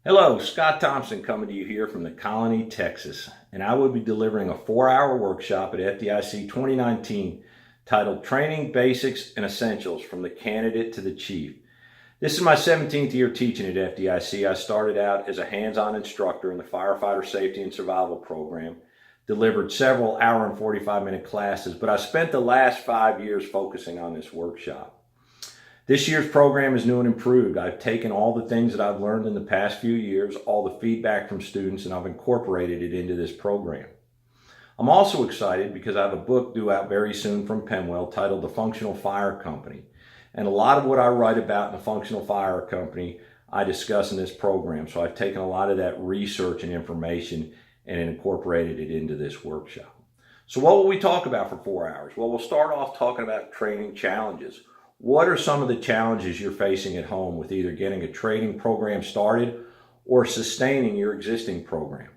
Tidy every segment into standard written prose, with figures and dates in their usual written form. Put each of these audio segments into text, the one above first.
Hello, Scott Thompson coming to you here from the Colony, Texas, and I will be delivering a 4-hour workshop at FDIC 2019 titled Training Basics and Essentials from the Candidate to the Chief. This is my 17th year teaching at FDIC. I started out as a hands-on instructor in the Firefighter Safety and Survival Program, delivered several hour and 45-minute classes, but I spent the last 5 years focusing on this workshop. This year's program is new and improved. I've taken all the things that I've learned in the past few years, all the feedback from students, and I've incorporated it into this program. I'm also excited because I have a book due out very soon from Penwell titled The Functional Fire Company. And a lot of what I write about in the Functional Fire Company, I discuss in this program. So I've taken a lot of that research and information and incorporated it into this workshop. So what will we talk about for 4 hours? Well, we'll start off talking about training challenges. What are some of the challenges you're facing at home with either getting a training program started or sustaining your existing program?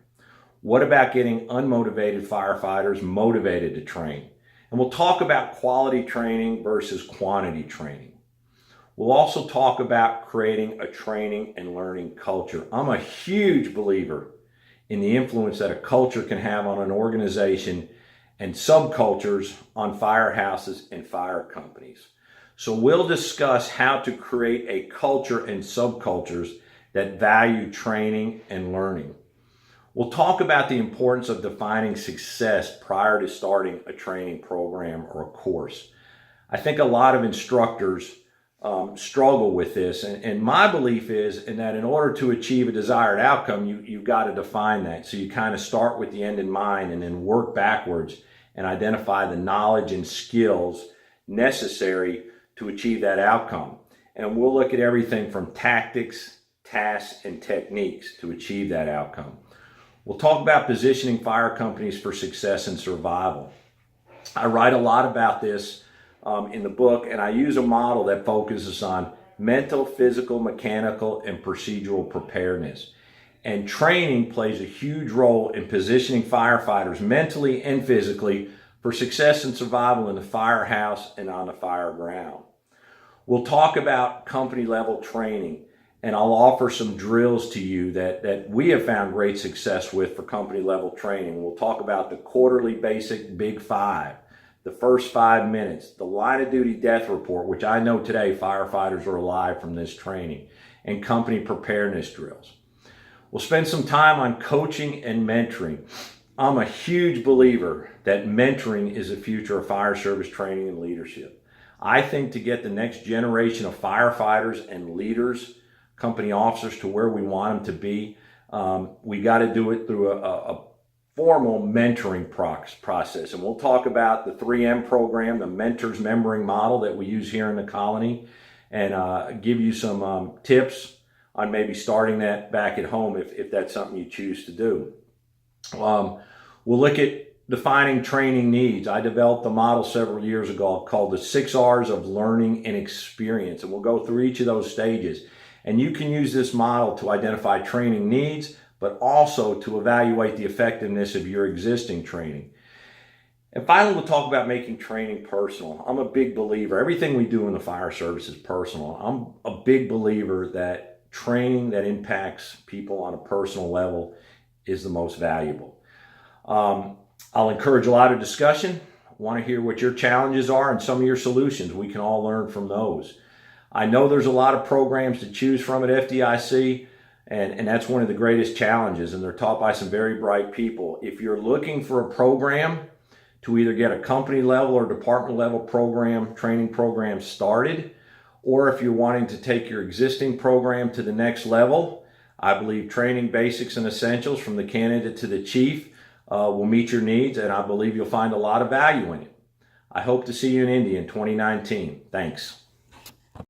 What about getting unmotivated firefighters motivated to train? And we'll talk about quality training versus quantity training. We'll also talk about creating a training and learning culture. I'm a huge believer in the influence that a culture can have on an organization and subcultures on firehouses and fire companies. So we'll discuss how to create a culture and subcultures that value training and learning. We'll talk about the importance of defining success prior to starting a training program or a course. I think a lot of instructors struggle with this, and my belief is that in order to achieve a desired outcome, you've got to define that. So you kind of start with the end in mind and then work backwards and identify the knowledge and skills necessary to achieve that outcome. And we'll look at everything from tactics, tasks, and techniques to achieve that outcome. We'll talk about positioning fire companies for success and survival. I write a lot about this in the book, and I use a model that focuses on mental, physical, mechanical, and procedural preparedness. And training plays a huge role in positioning firefighters mentally and physically for success and survival in the firehouse and on the fire ground. We'll talk about company level training, and I'll offer some drills to you that we have found great success with for company level training. We'll talk about the quarterly basic Big Five, the first 5 minutes, the line of duty death report, which I know today firefighters are alive from this training, and company preparedness drills. We'll spend some time on coaching and mentoring. I'm a huge believer that mentoring is the future of fire service training and leadership. I think to get the next generation of firefighters and leaders, company officers to where we want them to be, we got to do it through a formal mentoring process. And we'll talk about the 3M program, the mentors mentoring model that we use here in the colony, and give you some tips on maybe starting that back at home if that's something you choose to do. We'll look at defining training needs. I developed a model several years ago called the 6 R's of learning and experience, and we'll go through each of those stages. And you can use this model to identify training needs, but also to evaluate the effectiveness of your existing training. And finally, we'll talk about making training personal. I'm a big believer, everything we do in the fire service is personal. I'm a big believer that training that impacts people on a personal level is the most valuable. I'll encourage a lot of discussion. I want to hear what your challenges are and some of your solutions. We can all learn from those. I know there's a lot of programs to choose from at FDIC, and that's one of the greatest challenges, and they're taught by some very bright people. If you're looking for a program to either get a company level or department level program, training program started, or if you're wanting to take your existing program to the next level, I believe Training Basics and Essentials from the Candidate to the Chief will meet your needs, and I believe you'll find a lot of value in it. I hope to see you in Indy in 2019. Thanks.